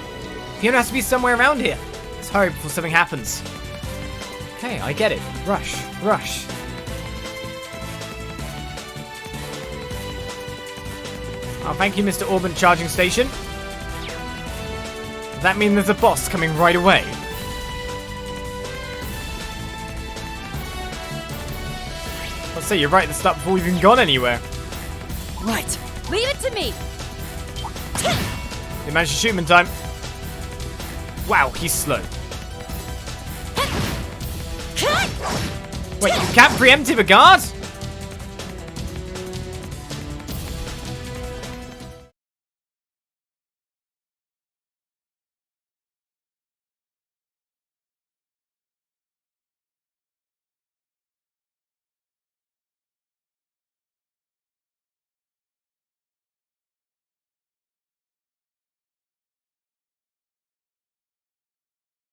Fiona has to be somewhere around here. Let's hurry before something happens. Okay, I get it. Rush, rush. Oh, thank you, Mr. Auburn Charging Station. Does that mean there's a boss coming right away? Let's say you're right at the start before we've even gone anywhere. Right. Leave it to me. They managed to shoot him in time. Wow, he's slow. Wait, you can't preemptive a guard?